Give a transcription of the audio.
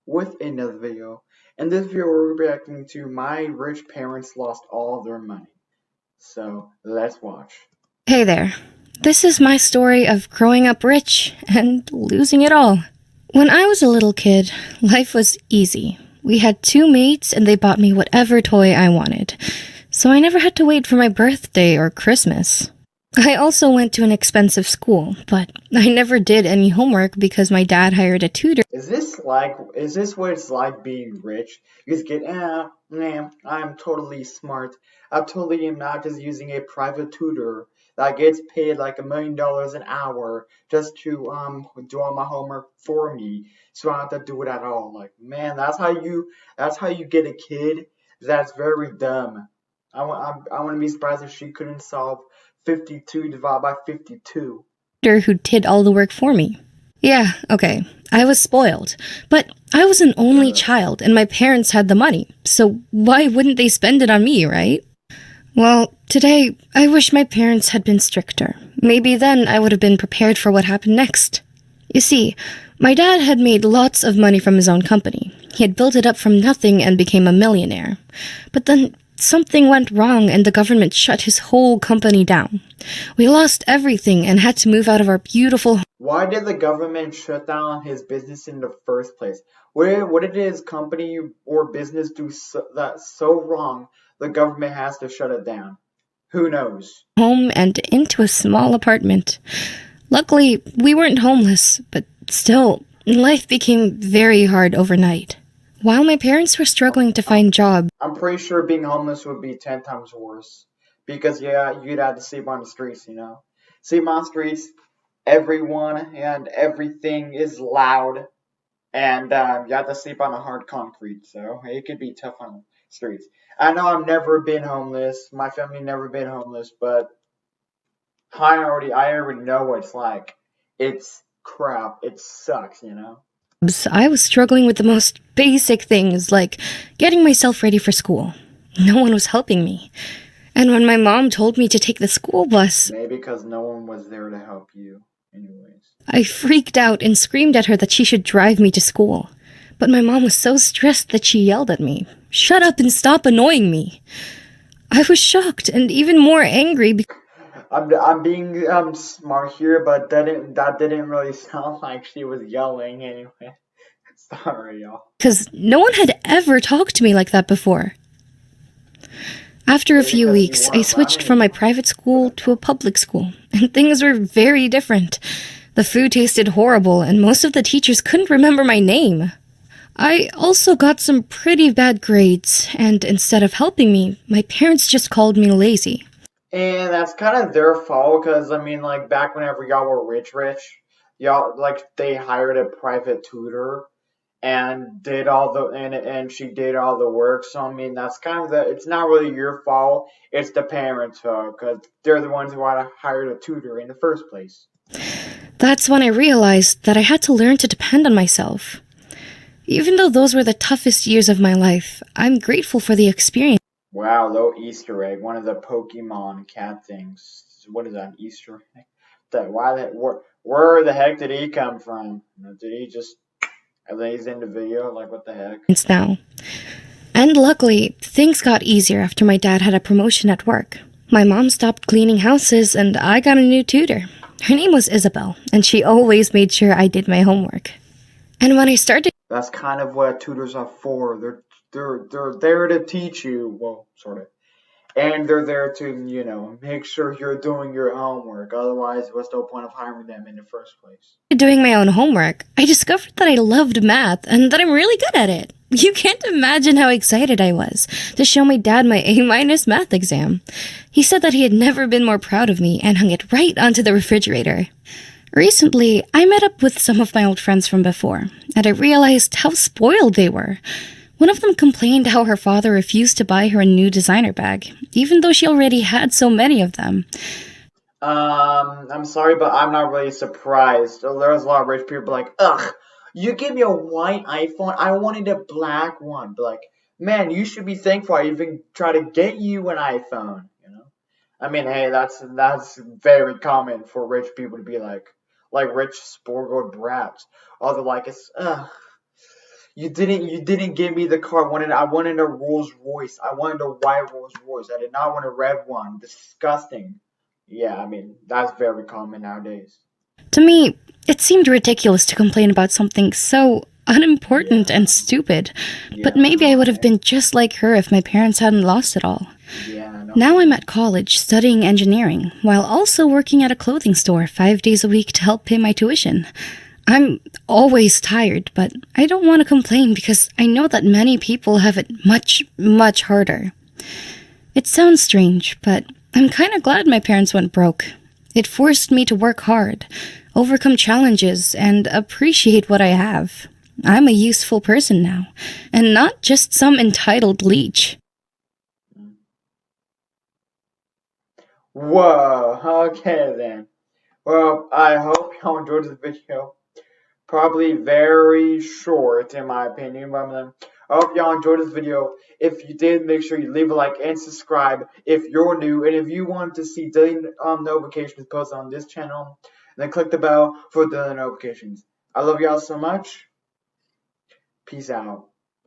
with another video. In this video, we're reacting to my rich parents lost all their money. So let's watch. Hey there. This is my story of growing up rich and losing it all. When I was a little kid, life was easy. We had two maids and they bought me whatever toy I wanted, so I never had to wait for my birthday or Christmas. I also went to an expensive school, but I never did any homework because my dad hired a tutor. Is this what it's like being rich? You just get, man, I'm totally smart. I totally am not just using a private tutor that gets paid like $1 million an hour just to do all my homework for me, so I don't have to do it at all. Like, man, that's how you get a kid. That's very dumb. I wouldn't be surprised if she couldn't solve 52 divided by 52. Who did all the work for me. Yeah, okay, I was spoiled, but I was an only Uh, child and my parents had the money, so why wouldn't they spend it on me, right? Well, today, I wish my parents had been stricter. Maybe then I would have been prepared for what happened next. You see, my dad had made lots of money from his own company. He had built it up from nothing and became a millionaire. But then something went wrong and the government shut his whole company down. We lost everything and had to move out of our beautiful Why did the government shut down his business in the first place? What did his company or business do that's so wrong the government has to shut it down? Who knows? home and into a small apartment. Luckily, we weren't homeless, but still, life became very hard overnight. While my parents were struggling to find jobs, I'm pretty sure being homeless would be 10 times worse. Because, yeah, you'd have to sleep on the streets, you know? Sleep on the streets, everyone and everything is loud, and you have to sleep on the hard concrete, so it could be tough on the streets. I know I've never been homeless, my family never been homeless, but I already know what it's like. It's crap. It sucks, you know. I was struggling with the most basic things like getting myself ready for school. No one was helping me. And when my mom told me to take the school bus, Maybe because no one was there to help you, anyways. I freaked out and screamed at her that she should drive me to school. But my mom was so stressed that she yelled at me, "Shut up and stop annoying me." I was shocked and even more angry I'm being smart here, but that didn't really sound like she was yelling anyway. Sorry, y'all. because no one had ever talked to me like that before. After a Maybe few because you weeks, I weren't around switched from my anymore. private school to a public school, and things were very different. The food tasted horrible, and most of the teachers couldn't remember my name. I also got some pretty bad grades, and instead of helping me, my parents just called me lazy. And that's kind of their fault, because I mean, like back whenever y'all were rich, y'all like they hired a private tutor and she did all the work. So I mean, that's kind of it's not really your fault. It's the parents' fault because they're the ones who hired a tutor in the first place. That's when I realized that I had to learn to depend on myself. Even though those were the toughest years of my life, I'm grateful for the experience. Wow, little Easter egg, one of the Pokemon cat things. What is that, an Easter egg? Where the heck did he come from? Did he just, and then he's in the video, like what the heck? Now. And luckily, things got easier after my dad had a promotion at work. My mom stopped cleaning houses and I got a new tutor. Her name was Isabel, and she always made sure I did my homework. And when I started That's kind of what tutors are for. They're there to teach you, well, sort of. And they're there to, make sure you're doing your homework. Otherwise, what's the point of hiring them in the first place? doing my own homework, I discovered that I loved math and that I'm really good at it. You can't imagine how excited I was to show my dad my A- math exam. He said that he had never been more proud of me and hung it right onto the refrigerator. Recently, I met up with some of my old friends from before, and I realized how spoiled they were. One of them complained how her father refused to buy her a new designer bag, even though she already had so many of them. I'm sorry, but I'm not really surprised. There's a lot of rich people like, ugh, you give me a white iPhone. I wanted a black one. But like, man, you should be thankful I even try to get you an iPhone. I mean, hey, that's very common for rich people to be like rich spoiled brats. Or they're like, it's, ugh. You didn't give me the car. I wanted a Rolls Royce. I wanted a white Rolls Royce. I did not want a red one. Disgusting. Yeah, I mean that's very common nowadays. To me, it seemed ridiculous to complain about something so unimportant Yeah, and stupid, but yeah, I maybe I know, would have right? been just like her if my parents hadn't lost it all. Yeah, I know, Now I'm right? at college studying engineering, while also working at a clothing store 5 days a week to help pay my tuition. I'm always tired, but I don't want to complain because I know that many people have it much, much harder. It sounds strange, but I'm kind of glad my parents went broke. It forced me to work hard, overcome challenges, and appreciate what I have. I'm a useful person now, and not just some entitled leech. Whoa. Okay then. Well, I hope y'all enjoyed this video. Probably very short in my opinion, but I hope y'all enjoyed this video. If you did, make sure you leave a like and subscribe if you're new, and if you want to see daily notifications posted on this channel, then click the bell for the notifications. I love y'all so much. Peace out.